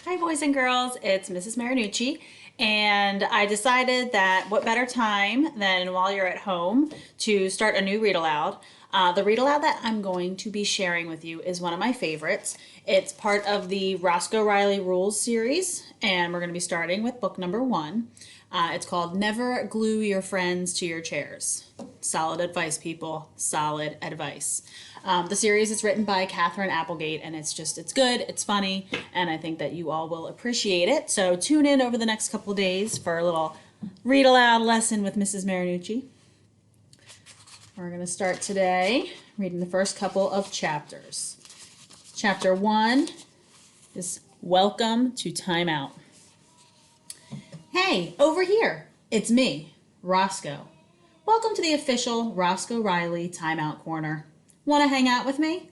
Hi, boys and girls. It's Mrs. Marinucci, and I decided that what better time than while you're at home to start a new read aloud. The read aloud that I'm going to be sharing with you is one of my favorites. It's part of the Roscoe Riley Rules series, and we're going to be starting with book number 1. It's called Never Glue Your Friends to Your Chairs. Solid advice, people. Solid advice. The series is written by Catherine Applegate, and it's good, it's funny, and I think that you all will appreciate it. So tune in over the next couple of days for a little read aloud lesson with Mrs. Marinucci. We're going to start today reading the first couple of chapters. Chapter 1 is Welcome to Time Out. Hey, over here. It's me, Roscoe. Welcome to the official Roscoe Riley Timeout Corner. Want to hang out with me?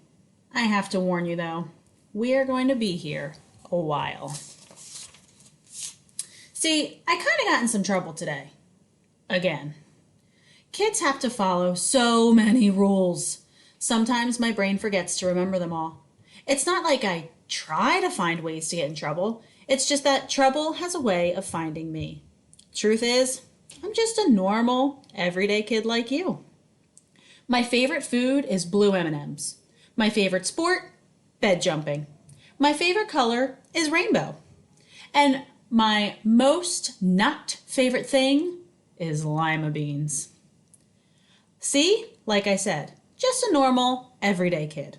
I have to warn you though, we are going to be here a while. See, I kind of got in some trouble today. Again. Kids have to follow so many rules. Sometimes my brain forgets to remember them all. It's not like I try to find ways to get in trouble. It's just that trouble has a way of finding me. Truth is, I'm just a normal, everyday kid like you. My favorite food is blue M&Ms. My favorite sport, bed jumping. My favorite color is rainbow. And my most not favorite thing is lima beans. See, like I said, just a normal, everyday kid.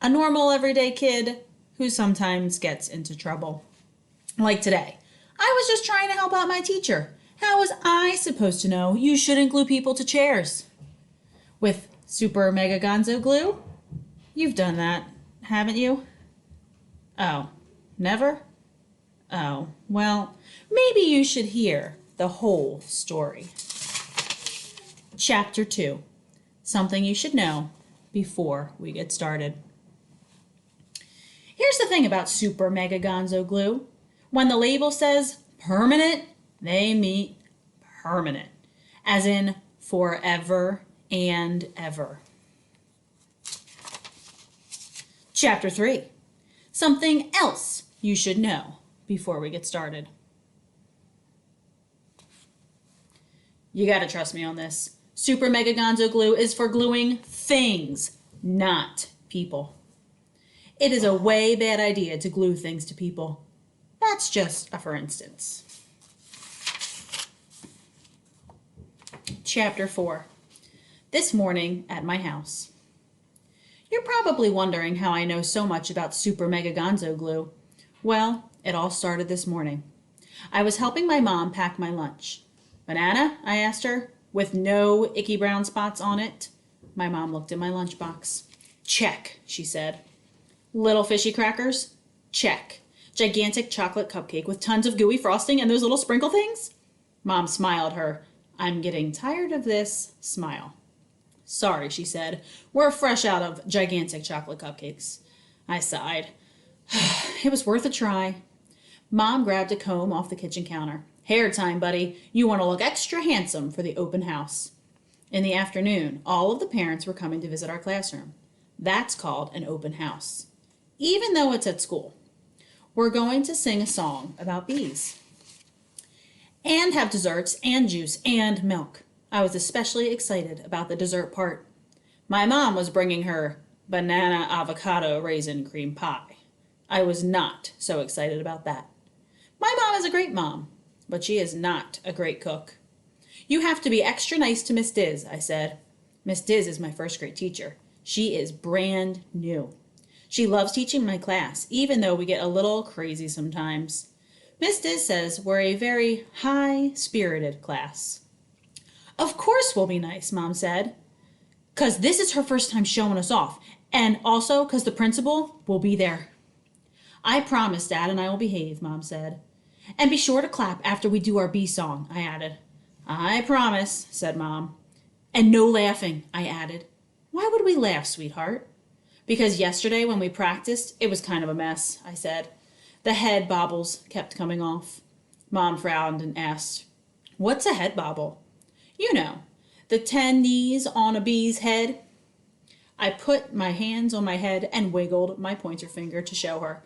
A normal, everyday kid who sometimes gets into trouble. Like today, I was just trying to help out my teacher. How was I supposed to know you shouldn't glue people to chairs? With Super Mega Gonzo glue? You've done that, haven't you? Oh, never? Oh, well, maybe you should hear the whole story. Chapter 2, Something You Should Know Before We Get Started. Here's the thing about Super Mega Gonzo glue. When the label says permanent, they mean permanent, as in forever and ever. Chapter 3, Something Else You Should Know Before We Get Started. You gotta trust me on this. Super Mega Gonzo glue is for gluing things, not people. It is a way bad idea to glue things to people. That's just a for instance. Chapter 4, This Morning at My House. You're probably wondering how I know so much about Super Mega Gonzo glue. Well, it all started this morning. I was helping my mom pack my lunch. Banana? I asked her, with no icky brown spots on it. My mom looked in my lunchbox. Check, she said. Little fishy crackers? Check. Gigantic chocolate cupcake with tons of gooey frosting and those little sprinkle things? Mom smiled her "I'm getting tired of this" smile. Sorry, she said. We're fresh out of gigantic chocolate cupcakes. I sighed. It was worth a try. Mom grabbed a comb off the kitchen counter. Hair time, buddy. You want to look extra handsome for the open house. In the afternoon, all of the parents were coming to visit our classroom. That's called an open house, even though it's at school. We're going to sing a song about bees and have desserts and juice and milk. I was especially excited about the dessert part. My mom was bringing her banana avocado raisin cream pie. I was not so excited about that. My mom is a great mom, but she is not a great cook. You have to be extra nice to Miss Diz, I said. Miss Diz is my first grade teacher. She is brand new. She loves teaching my class, even though we get a little crazy sometimes. Miss Diz says we're a very high-spirited class. Of course we'll be nice, Mom said. 'Cause this is her first time showing us off, and also 'cause the principal will be there. I promise, Dad, and I will behave, Mom said. And be sure to clap after we do our bee song, I added. I promise, said Mom. And no laughing, I added. Why would we laugh, sweetheart? Because yesterday when we practiced, it was kind of a mess, I said. The head bobbles kept coming off. Mom frowned and asked, What's a head bobble? You know, the 10 knees on a bee's head. I put my hands on my head and wiggled my pointer finger to show her.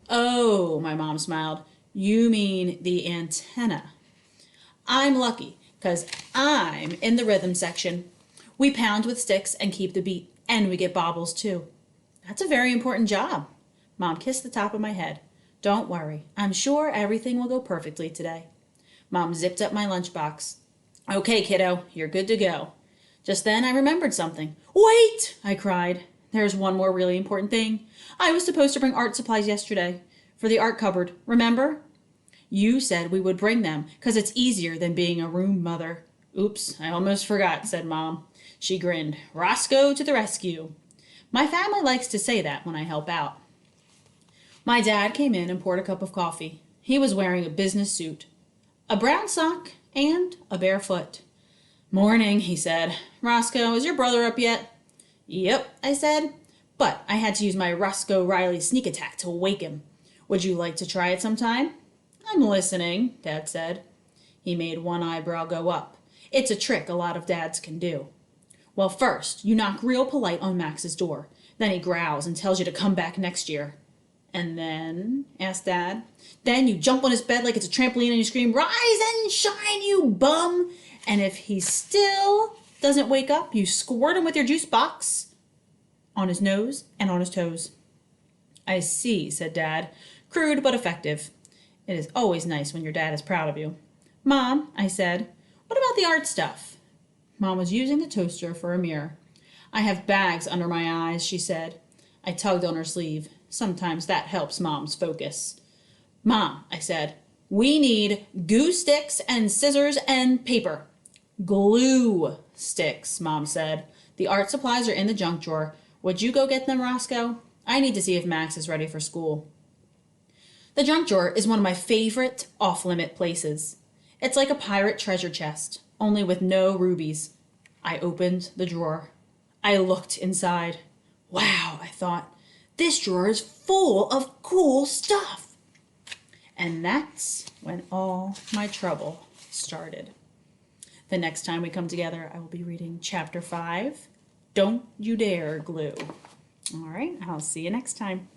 Oh, my mom smiled. You mean the antenna. I'm lucky, 'cause I'm in the rhythm section. We pound with sticks and keep the beat, and we get bobbles too. That's a very important job. Mom kissed the top of my head. Don't worry, I'm sure everything will go perfectly today. Mom zipped up my lunchbox. Okay, kiddo, you're good to go. Just then I remembered something. Wait! I cried. There's one more really important thing. I was supposed to bring art supplies yesterday for the art cupboard, remember? You said we would bring them, 'cause it's easier than being a room mother. Oops, I almost forgot, said Mom. She grinned. Roscoe to the rescue. My family likes to say that when I help out. My dad came in and poured a cup of coffee. He was wearing a business suit, a brown sock, and a bare foot. Morning, he said. Roscoe, is your brother up yet? Yep, I said, but I had to use my Roscoe Riley sneak attack to wake him. Would you like to try it sometime? I'm listening, Dad said. He made one eyebrow go up. It's a trick a lot of dads can do. Well, first, you knock real polite on Max's door. Then he growls and tells you to come back next year. And then, asked Dad. Then you jump on his bed like it's a trampoline and you scream, Rise and shine, you bum! And if he still doesn't wake up, you squirt him with your juice box on his nose and on his toes. I see, said Dad. Crude but effective. It is always nice when your dad is proud of you. Mom, I said, what about the art stuff? Mom was using the toaster for a mirror. I have bags under my eyes, she said. I tugged on her sleeve. Sometimes that helps Mom's focus. Mom, I said, we need glue sticks and scissors and paper. Glue sticks, Mom said. The art supplies are in the junk drawer. Would you go get them, Roscoe? I need to see if Max is ready for school. The junk drawer is one of my favorite off-limit places. It's like a pirate treasure chest, only with no rubies. I opened the drawer. I looked inside. Wow, I thought, this drawer is full of cool stuff. And that's when all my trouble started. The next time we come together, I will be reading Chapter 5, Don't You Dare Glue. All right, I'll see you next time.